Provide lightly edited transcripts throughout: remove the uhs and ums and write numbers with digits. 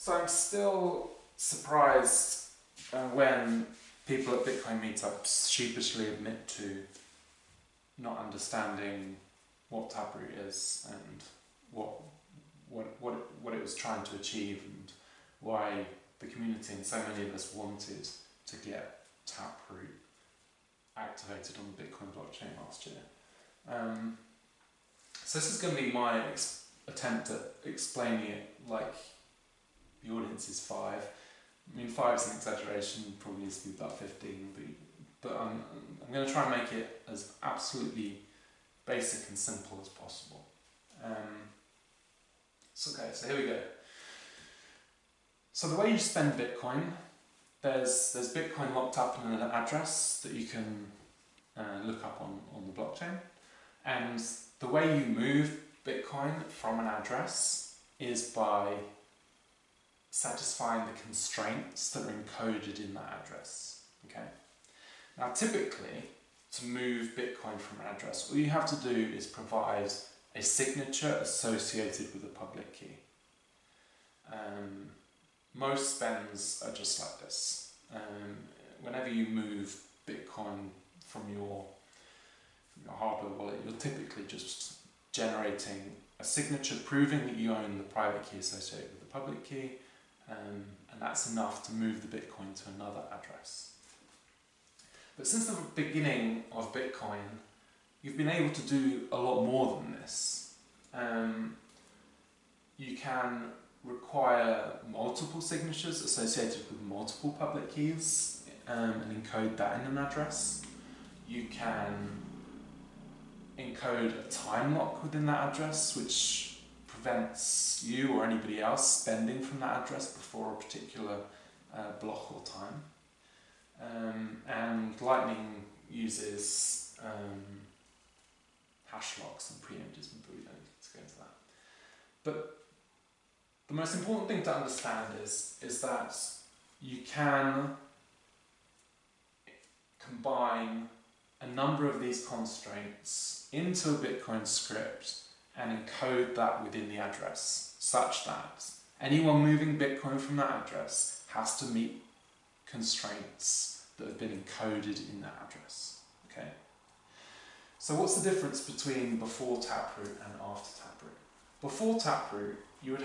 So I'm still surprised when people at Bitcoin meetups sheepishly admit to not understanding what Taproot is and what it was trying to achieve and why the community and so many of us wanted to get Taproot activated on the Bitcoin blockchain last year. So this is going to be my attempt at explaining it like the audience is 5. I mean, 5 is an exaggeration, probably needs to be about 15, but I'm going to try and make it as absolutely basic and simple as possible. So here we go. So the way you spend Bitcoin, there's Bitcoin locked up in an address that you can look up on the blockchain, and the way you move Bitcoin from an address is by satisfying the constraints that are encoded in that address. Okay. Now, typically, to move Bitcoin from an address, all you have to do is provide a signature associated with a public key. Most spends are just like this. Whenever you move Bitcoin from your hardware wallet, you're typically just generating a signature proving that you own the private key associated with the public key, and that's enough to move the Bitcoin to another address. But since the beginning of Bitcoin, you've been able to do a lot more than this. You can require multiple signatures associated with multiple public keys and encode that in an address. You can encode a time lock within that address, which prevents you or anybody else spending from that address before a particular block or time. And Lightning uses hash locks and preempters, but we don't need to go into that. But the most important thing to understand is that you can combine a number of these constraints into a Bitcoin script and encode that within the address, such that anyone moving Bitcoin from that address has to meet constraints that have been encoded in that address. Okay. So what's the difference between before Taproot and after Taproot? Before Taproot, you would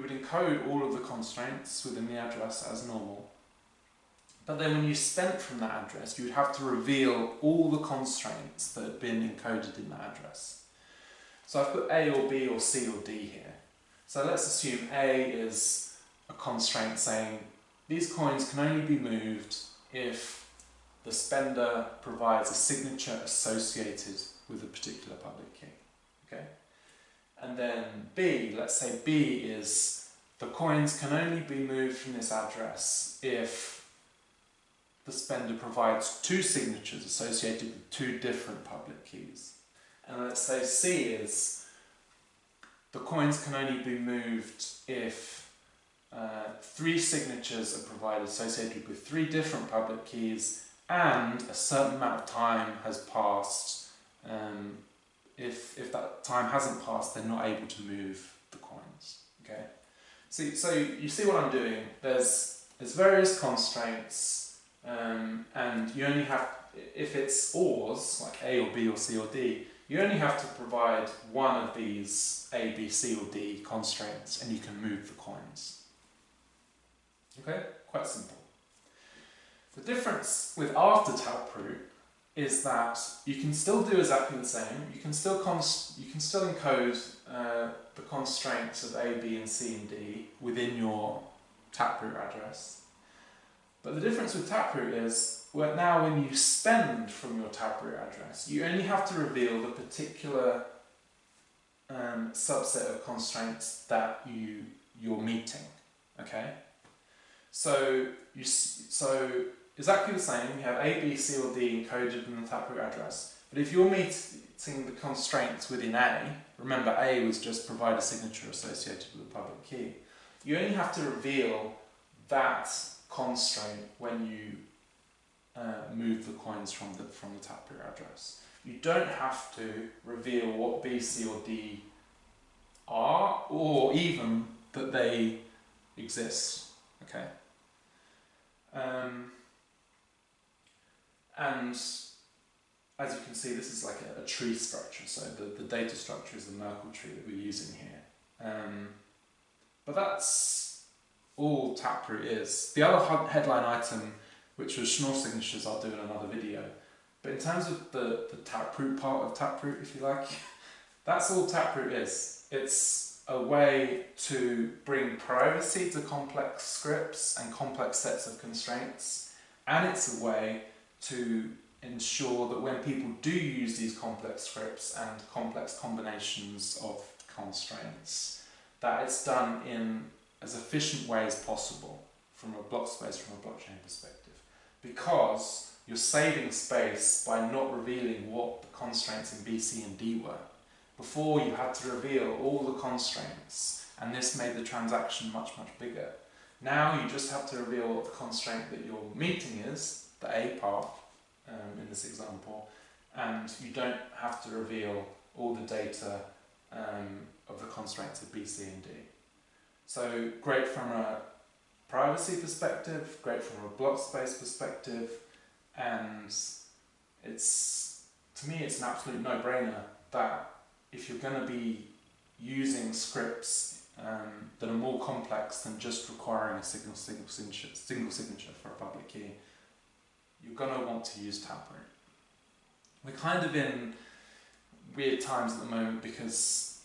encode all of the constraints within the address as normal. But then when you spent from that address, you would have to reveal all the constraints that had been encoded in that address. So I've put A or B or C or D here. So let's assume A is a constraint saying these coins can only be moved if the spender provides a signature associated with a particular public key. Okay? And then B, let's say B is the coins can only be moved from this address if the spender provides 2 signatures associated with 2 different public keys. And let's say C is the coins can only be moved if 3 signatures are provided associated with 3 different public keys and a certain amount of time has passed. If that time hasn't passed, they're not able to move the coins. Okay. So you see what I'm doing. There's various constraints. And you only have, if it's ORs, like A or B or C or D, you only have to provide one of these A, B, C or D constraints and you can move the coins. Okay, quite simple. The difference with after Taproot is that you can still do exactly the same. You can still encode the constraints of A, B and C and D within your Taproot address. But the difference with Taproot is now when you spend from your Taproot address, you only have to reveal the particular subset of constraints that you're meeting. Okay? So exactly the same, you have A, B, C or D encoded in the Taproot address. But if you're meeting the constraints within A, remember A was just provide a signature associated with a public key, you only have to reveal that constraint when you move the coins from the Taproot address. You don't have to reveal what B, C or D are, or or even that they exist. Okay. And as you can see, this is like a tree structure, so the data structure is the Merkle tree that we're using here. But that's all Taproot is. The other headline item, which was Schnorr signatures, I'll do in another video. But in terms of the Taproot part of Taproot, if you like, that's all Taproot is. It's a way to bring privacy to complex scripts and complex sets of constraints, and it's a way to ensure that when people do use these complex scripts and complex combinations of constraints, that it's done in as efficient way as possible from a block space, from a blockchain perspective. Because you're saving space by not revealing what the constraints in B, C and D were. Before you had to reveal all the constraints, and this made the transaction much, much bigger. Now you just have to reveal what the constraint that you're meeting is, the A part, in this example, and you don't have to reveal all the data of the constraints of B, C and D. So great from a privacy perspective, great from a block space perspective, and it's, to me, it's an absolute no-brainer that if you're going to be using scripts that are more complex than just requiring a single signature for a public key, you're going to want to use Taproot. We're kind of in weird times at the moment because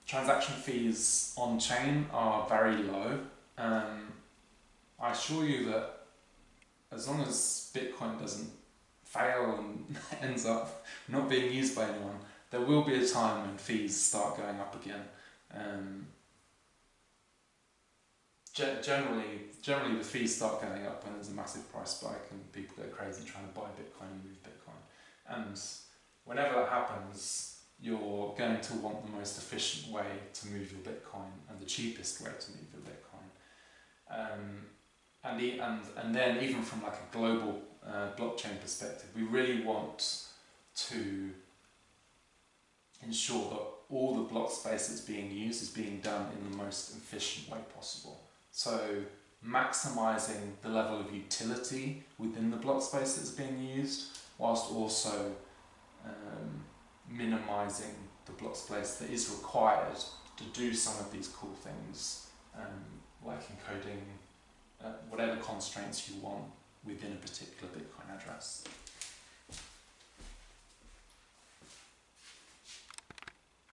transaction fees on chain are very low. I assure you that as long as Bitcoin doesn't fail and ends up not being used by anyone, there will be a time when fees start going up again. Generally the fees start going up when there's a massive price spike and people go crazy trying to buy Bitcoin and move Bitcoin. And whenever that happens, you're going to want the most efficient way to move your Bitcoin and the cheapest way to move your Bitcoin. And then even from like a global blockchain perspective, we really want to ensure that all the block space that's being used is being done in the most efficient way possible. So maximizing the level of utility within the block space that's being used, whilst also minimizing the block space that is required to do some of these cool things, like encoding whatever constraints you want within a particular Bitcoin address.